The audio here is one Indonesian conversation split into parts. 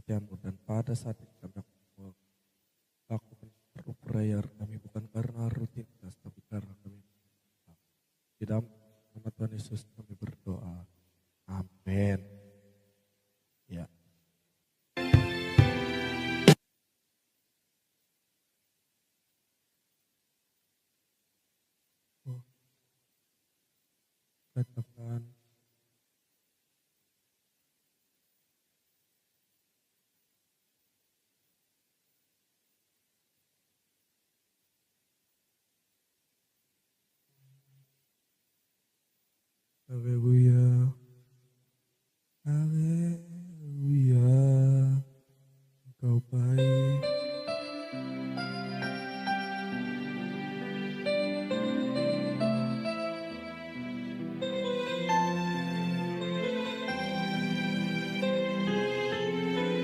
kesetiaan-Mu, dan pada saat ini kami akan melakukan prayer kami bukan karena rutinitas, tapi karena kami di dalam nama Tuhan Yesus kami berdoa. Amin. Ya. Katakan haleluya, haleluya, Engkau baik.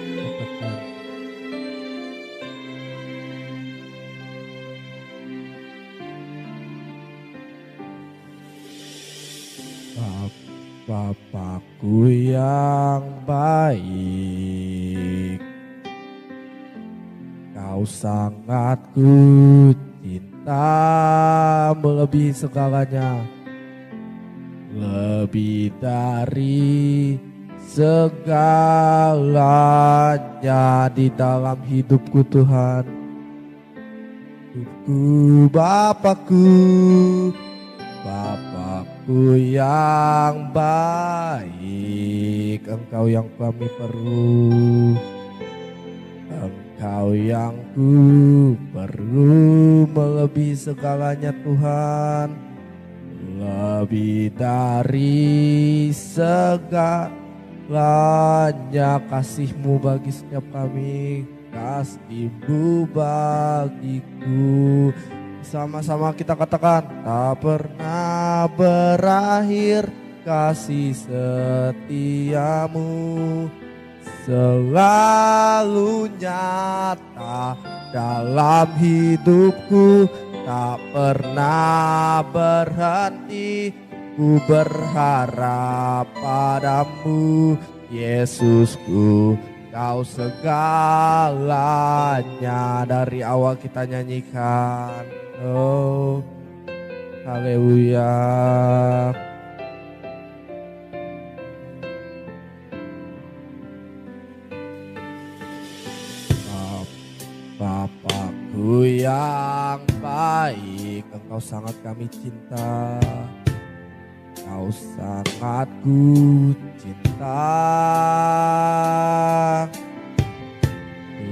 Katakan Bapakku yang baik, Kau sangat ku cinta melebihi segalanya, lebih dari segalanya di dalam hidupku Tuhan. Hidupku Bapakku, Bapakku yang baik, Engkau yang kami perlu, Engkau yang ku perlu melebihi segalanya Tuhan, lebih dari segalanya kasih-Mu bagi setiap kami, kasih-Mu bagiku. Sama-sama kita katakan, tak pernah berakhir kasih setiamu, selalu nyata dalam hidupku, tak pernah berhenti ku berharap padamu, Yesusku. Kau segalanya. Dari awal kita nyanyikan, oh haleluya. Bapakku yang baik, Engkau sangat kami cinta, Kau sangat ku cinta,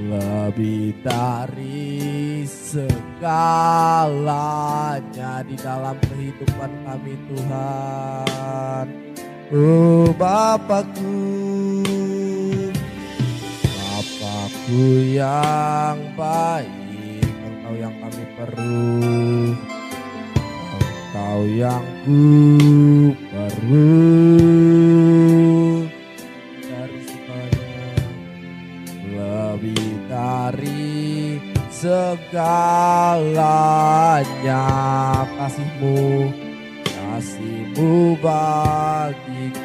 lebih dari segalanya di dalam kehidupan kami Tuhan. Oh Bapakku, Bapakku yang baik, Engkau yang kami perlu, Engkau yang ku perlu, dari segalanya, lebih dari segalanya kasih-Mu, kasih-Mu bagi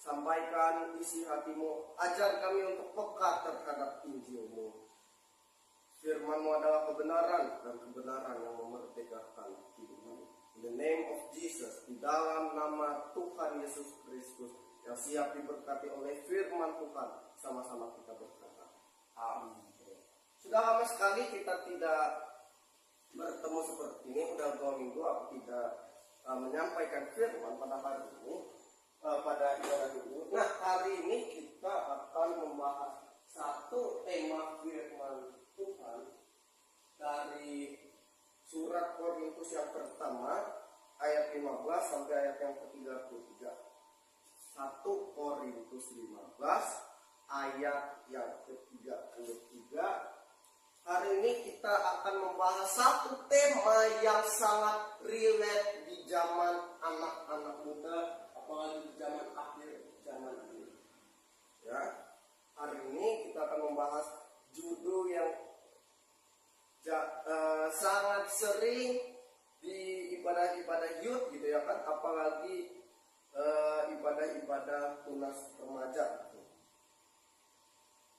Sampaikan isi hatimu, ajar kami untuk peka terhadap Injil-Mu. Firman-Mu adalah kebenaran, dan kebenaran yang memerdekakan hidupmu. In the name of Jesus, di dalam nama Tuhan Yesus Kristus yang siap diberkati oleh firman Tuhan, sama-sama kita berkata, amin. Sudah lama sekali kita tidak bertemu seperti ini. Udah 2 minggu aku tidak menyampaikan firman pada hari ini, pada ibadah ini. Nah, hari ini kita akan membahas satu tema firman Tuhan dari surat Korintus yang pertama ayat 15 sampai ayat yang ke-33. 1 Korintus 15 ayat yang ke-33. Hari ini kita akan membahas satu tema yang sangat relate di zaman anak-anak muda, apalagi di zaman akhir zaman ini. Ya, hari ini kita akan membahas judul yang sangat sering di ibadah-ibadah youth gitu ya kan, apalagi ibadah-ibadah tunas remaja.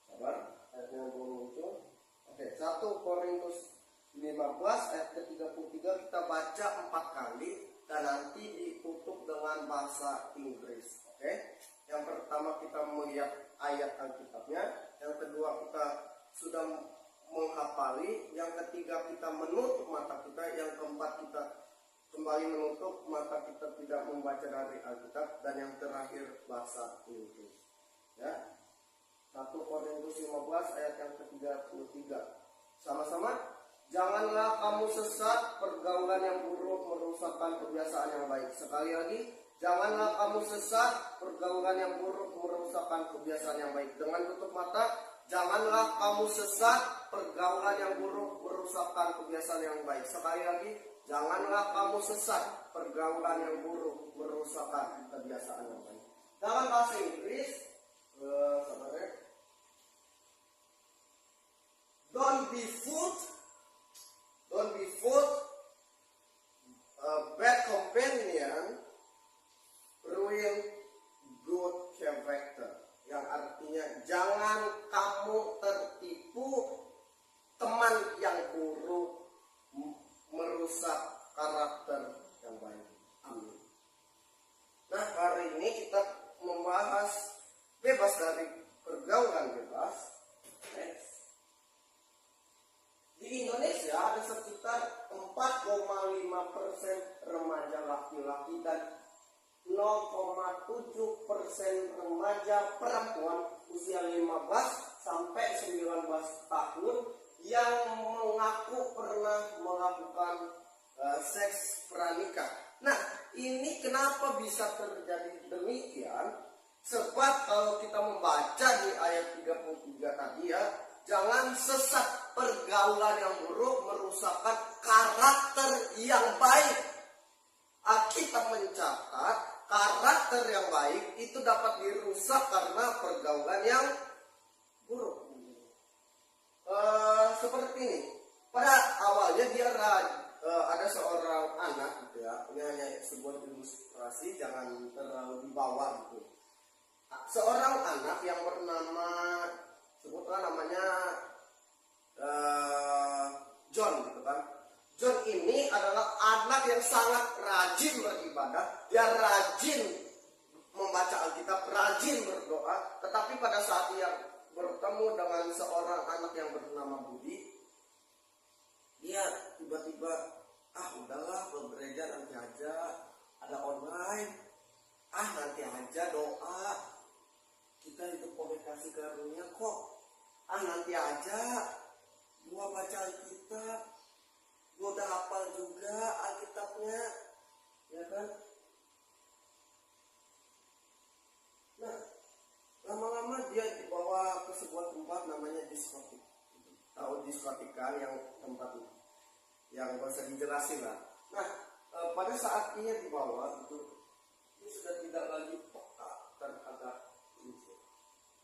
Sabar, ayatnya belum muncul. Oke, 1 Korintus 15 ayat ke-33 kita baca 4 kali dan nanti ditutup dengan bahasa Inggris. Oke. Yang pertama kita melihat ayat Alkitabnya, yang kedua kita sudah menghafali, yang ketiga kita menutup mata kita, yang keempat kita kembali menutup mata kita tidak membaca dari Alkitab, dan yang terakhir bahasa Inggris. Ya. 1 Korintus 15 ayat yang ke-33. Sama-sama. Janganlah kamu sesat, pergaulan yang buruk merusakkan kebiasaan yang baik. Sekali lagi, janganlah kamu sesat, pergaulan yang buruk merusakkan kebiasaan yang baik. Dengan tutup mata, janganlah kamu sesat, pergaulan yang buruk merusakkan kebiasaan yang baik. Sekali lagi, janganlah kamu sesat, pergaulan yang buruk merusakkan kebiasaan yang baik. Dalam bahasa Inggris, saudara, don't be fooled. Bad companion ruin good character. Yang artinya jangan kamu tertipu, teman yang buruk merusak karakter yang baik. Amin. Nah, hari ini kita membahas bebas dari pergaulan bebas. Di Indonesia ada sekitar 4,5% remaja laki-laki dan 0,7% remaja perempuan usia 15 sampai 19 tahun yang mengaku pernah melakukan seks pranikah. Nah, ini kenapa bisa terjadi demikian? Sebab kalau kita membaca di ayat 33 tadi ya, jangan sesat, pergaulan yang buruk merusakkan karakter yang baik. Alkitab mencatat karakter yang baik itu dapat dirusak karena pergaulan yang buruk. Seperti ini. Pada awalnya dia ada seorang anak gitu ya. Ini hanya sebuah ilustrasi, jangan terlalu dibawa gitu. Seorang anak yang bernama, sebutlah namanya John gitu kan. John ini adalah anak yang sangat rajin beribadah. Dia rajin membaca Alkitab, rajin berdoa. Tetapi pada saat dia bertemu dengan seorang anak yang bernama Budi, dia tiba-tiba, udahlah bergereja nanti aja, ada online, nanti aja doa, kita hidup oleh kasih karunia kok, nanti aja, gua baca Alkitab, gua udah hafal juga Alkitabnya, ya kan? Nah, lama-lama dia dibawa ke sebuah tempat namanya diskotik. Tahu diskotik kan, yang tempat yang gak usah dijelasin lah. Nah, pada saat dia dibawa itu, dia sudah tidak lagi peka terhadap Injil.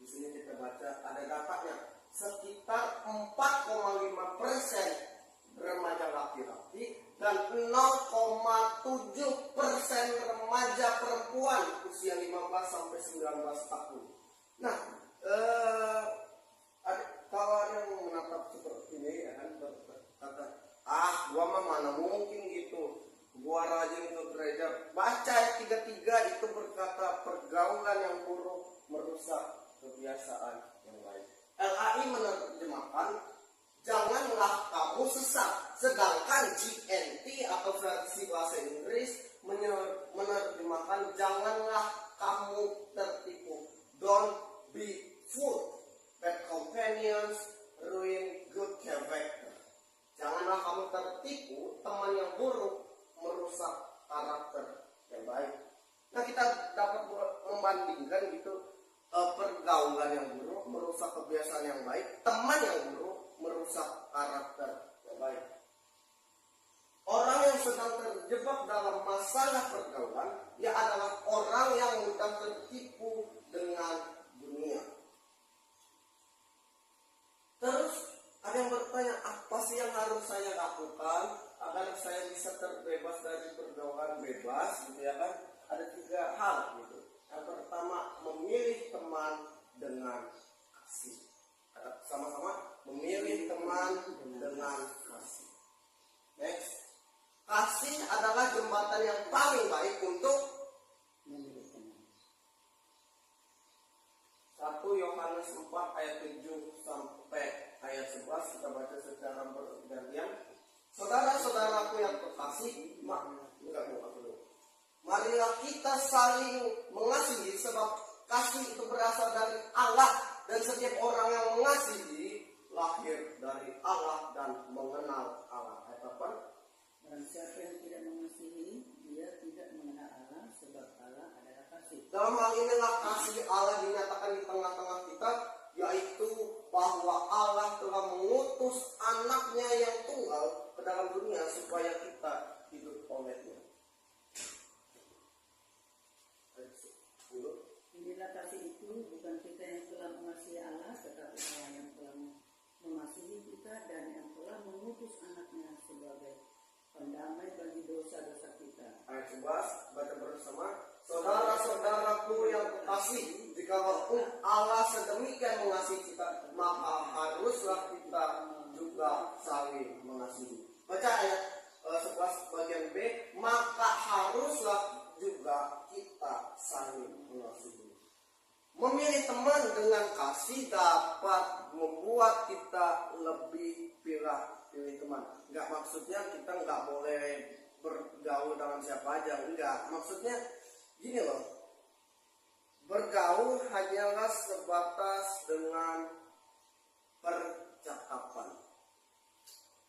Di sini kita baca ada datanya, sekitar 4,5% remaja laki-laki dan 0,7% remaja perempuan usia 15 sampai 19 tahun. Nah, kalau ada yang menatap seperti ini ya kan berkata, gua mah mana mungkin gitu, gua rajin ke gereja. Baca ayat 33 itu berkata pergaulan yang buruk merusak kebiasaan yang baik. LAI menerjemahkan janganlah kamu sesat, sedangkan GNT atau versi bahasa Inggris menerjemahkan janganlah kamu tertipu. Don't be fooled. Bad companions ruin good character. Janganlah kamu tertipu, teman yang buruk merusak karakter yang baik. Nah, kita dapat membandingkan gitu, pergaulan yang buruk merusak kebiasaan yang baik, teman yang buruk merusak karakter yang baik. Orang yang sedang terjebak dalam masalah pergaulan, ia adalah orang yang mudah tertipu dengan dunia. Terus ada yang bertanya, apa sih yang harus saya lakukan agar saya bisa terbebas dari pergaulan bebas, gitu ya kan? Ada 3 hal gitu. Yang pertama, memilih teman dengan kasih. Sama-sama, memilih teman dengan kasih. Next, kasih adalah jembatan yang paling baik untuk memilih teman. 1 Yohanes 4 ayat 7 sampai ayat 11 kita baca secara bergantian. Saudara-saudaraku yang terkasih, marilah kita saling mengasihi, sebab kasih itu berasal dari Allah, dan setiap orang yang mengasihi lahir dari Allah dan mengenal Allah. Ayat apa? Dan siapa yang tidak mengasihi, dia tidak mengenal Allah, sebab Allah adalah kasih. Dalam hal inilah kasih Allah dinyatakan di tengah-tengah kita, yaitu bahwa Allah telah mengutus anaknya yang tunggal ke dalam dunia supaya kita hidup olehnya. Inilah kasih itu, bukan kita yang telah mengasihi Allah, tetapi Allah yang telah mengasihi kita dan yang telah mengutus anaknya sebagai pendamai bagi dosa-dosa kita. Ayat 11, baca bersama. Saudara-saudaraku yang terkasih, jikalau Allah sedemikian mengasihi kita, maka haruslah kita juga saling mengasihi. Baca ayat 11 bagian B, maka haruslah juga kita saling mengasihi. Memilih teman dengan kasih dapat membuat kita lebih pilih teman. Enggak, maksudnya kita enggak boleh bergaul dengan siapa aja, enggak. Maksudnya gini loh, bergaul hanyalah sebatas dengan percakapan.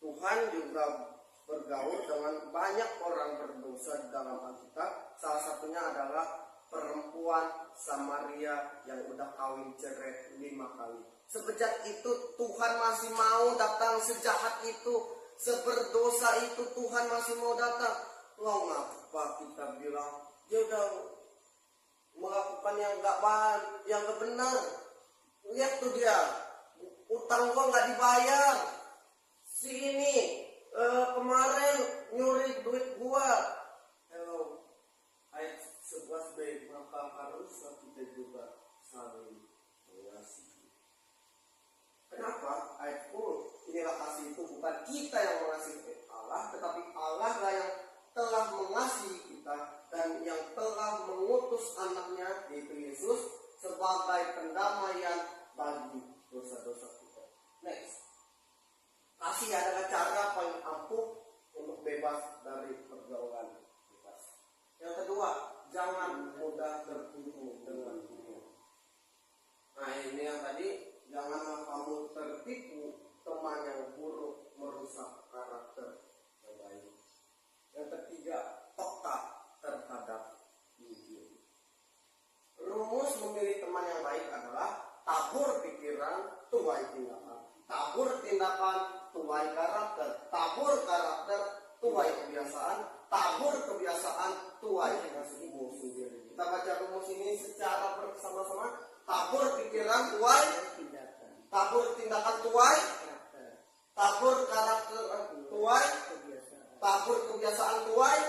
Tuhan juga bergaul dengan banyak orang berdosa di dalam Alkitab. Salah satunya adalah perempuan Samaria yang udah kawin cerai 5 kali. Sebejat itu Tuhan masih mau datang, sejahat itu, seberdosa itu Tuhan masih mau datang. Loh, ngapa kita bilang dia udah melakukan yang gak benar? Lihat tuh dia, utang gua gak dibayar. Si ini kemarin nyuri duit gua. Hello, ayat 11b, maka haruslah kita juga saling mengasihi. Kenapa? Ayat 10, inilah kasih itu bukan kita yang mengasihi Allah, tetapi Allah lah yang telah mengasihi kita dan yang telah mengutus anaknya, yaitu Yesus, sebagai pendamaian bagi dosa-dosa kita. Next, kasih adalah cara paling ampuh untuk bebas dari pergaulan bebas. Yang kedua, jangan mudah tertipu dengan dunia. Nah, ini yang tadi, janganlah kamu tertipu, teman yang buruk merusak karakter yang baik. Yang ketiga, peka terhadap Injil. Rumus memilih teman yang baik adalah tabur pikiran, tuai tindakan. Tabur tindakan, tuai karakter. Tabur karakter, tuai kebiasaan. Tabur kebiasaan, tuai kasihmu sendiri. Kita baca rumus ini secara bersama-sama. Tabur pikiran, tuai Tindakan, tabur tindakan, tuai karakter, tabur karakter, tuai kebiasaan, tabur tabur kebiasaan tuai.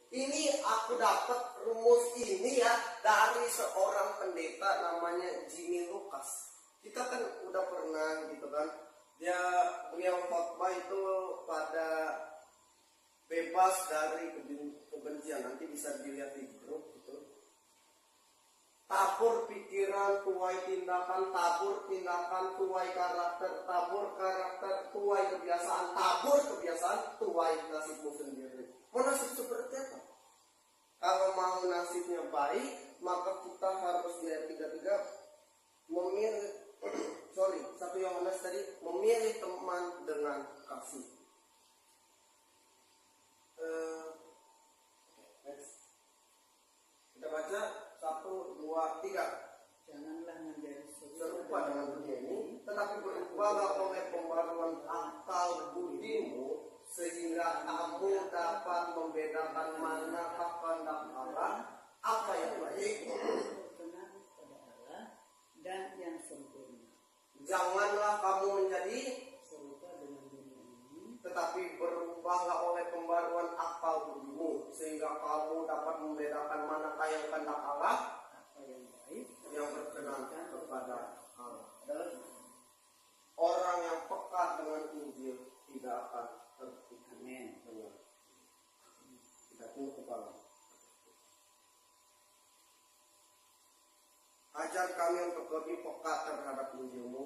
Ini aku dapat rumus ini ya dari seorang pendeta namanya Jimmy Lucas. Kita kan udah pernah gitu kan, beliau khotbah itu pada bebas dari kebencian. Nanti bisa dilihat di grup gitu. Tabur pikiran, tuai tindakan, tabur tindakan, tuai karakter, tabur karakter, tuai kebiasaan, tabur kebiasaan, tuai nasibmu sendiri. Mau nasib seperti apa? Kalau mau nasibnya baik, maka kita harus lihat 33 memilih, 1 Yohanes tadi, memilih teman dengan kasih. Kita baca 1, 2, 3. Janganlah menjadi Serupa dengan dunia ini, tetapi berubahlah oleh pembaruan akal budimu, sehingga kamu dapat membedakan manakah kehendak Allah, apa yang baik, berkenan kepada Allah dan yang sempurna. Janganlah kamu menjadi Serupa dengan dunia ini, tetapi berubahlah oleh pembaruan akal budimu, sehingga kamu dapat membedakan manakah yang kehendak Allah, apa yang baik, yang berkenan kepada Allah. dan Orang yang peka dengan Injil tidak akan tertipu. amin. Benar. Kita tunduk kepala. Ajar kami untuk lebih peka terhadap Injilmu,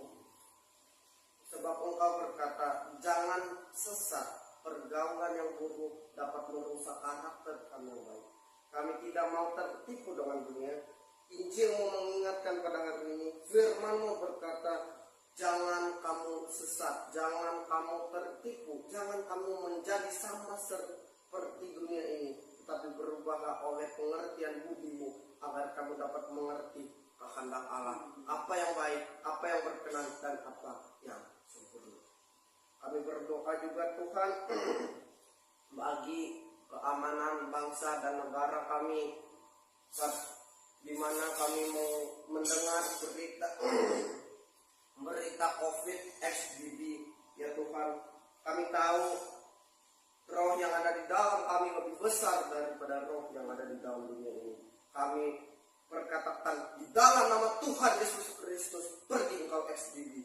sebab Engkau berkata, jangan sesat, pergaulan yang buruk dapat merusak karakter kami yang baik. Kami tidak mau tertipu dengan dunia. Injilmu mengingatkan pada hari ini, firman-Mu berkata, jangan kamu sesat, jangan kamu tertipu, jangan kamu menjadi sama seperti dunia ini, tetapi berubahlah oleh pengertian budimu, agar kamu dapat mengerti kehendak Allah, apa yang baik, apa yang berkenan, dan apa yang sempurna. Kami berdoa juga Tuhan bagi keamanan bangsa dan negara kami, di mana kami mau mendengar berita COVID XBB. Ya Tuhan, kami tahu roh yang ada di dalam kami lebih besar daripada roh yang ada di dalam dunia ini. Kami berkatakan di dalam nama Tuhan Yesus Kristus, pergi engkau XBB.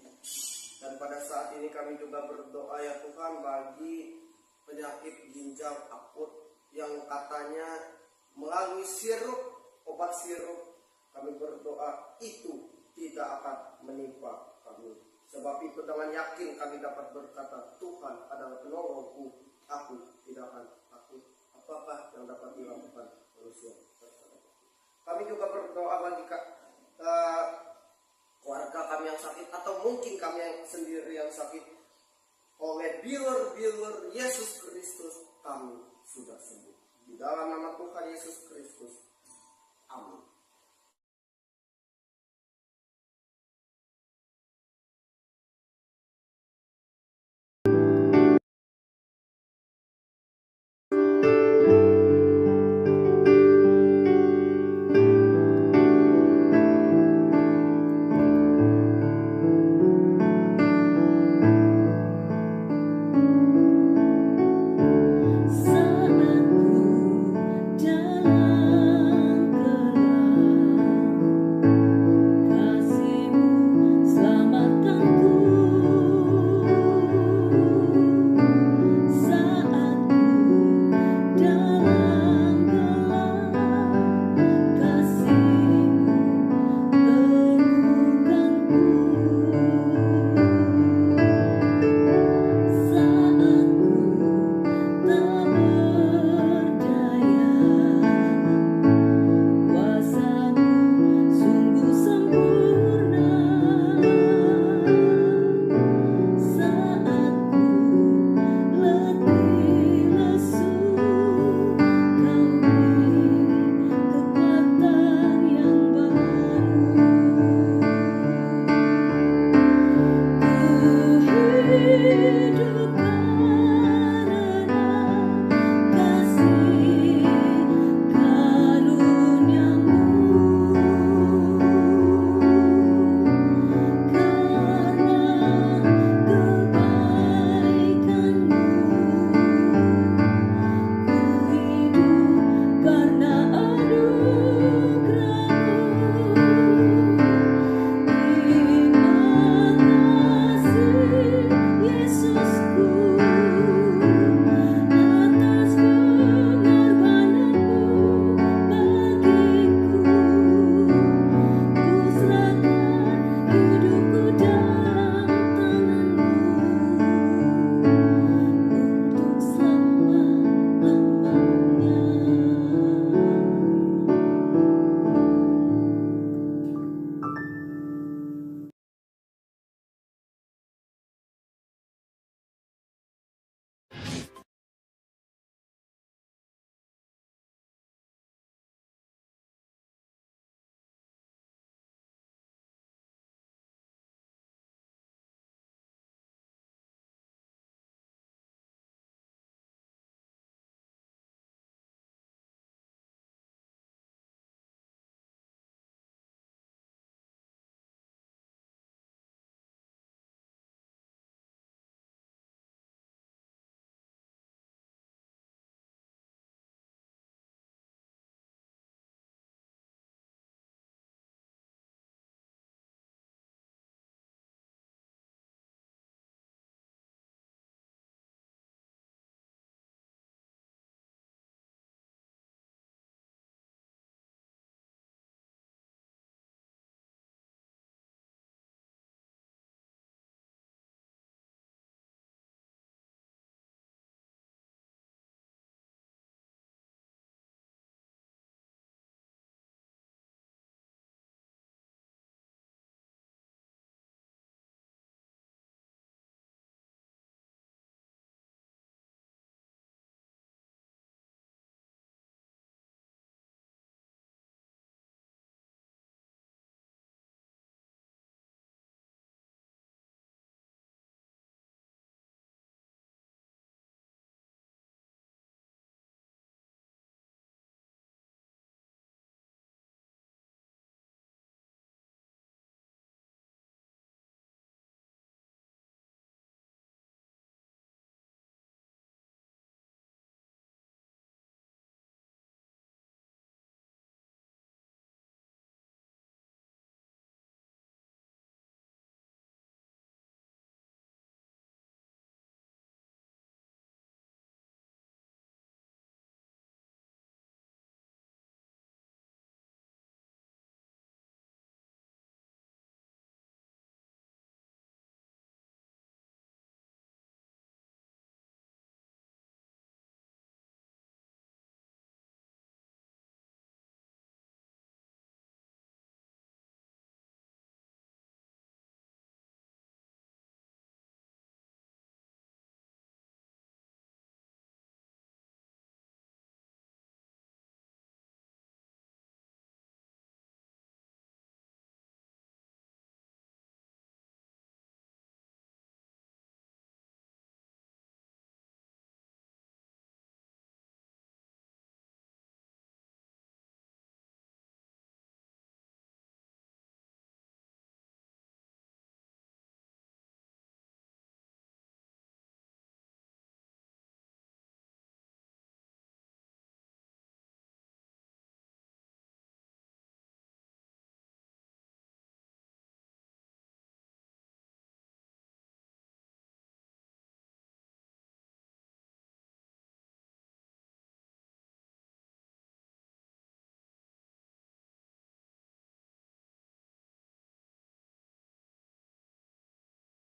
Dan pada saat ini kami juga berdoa ya Tuhan bagi penyakit ginjal akut yang katanya melalui obat sirup, kami berdoa itu tidak akan menimpa kami. Sebab itu dengan yakin kami dapat berkata, Tuhan adalah penolongku, aku tidak akan takut apapun yang dapat dilakukan manusia. Kami juga berdoa bagi keluarga kami yang sakit, atau mungkin kami yang sendiri yang sakit. Oleh bilur-bilur Yesus Kristus kami sudah sembuh. Di dalam nama Tuhan Yesus Kristus. Amin.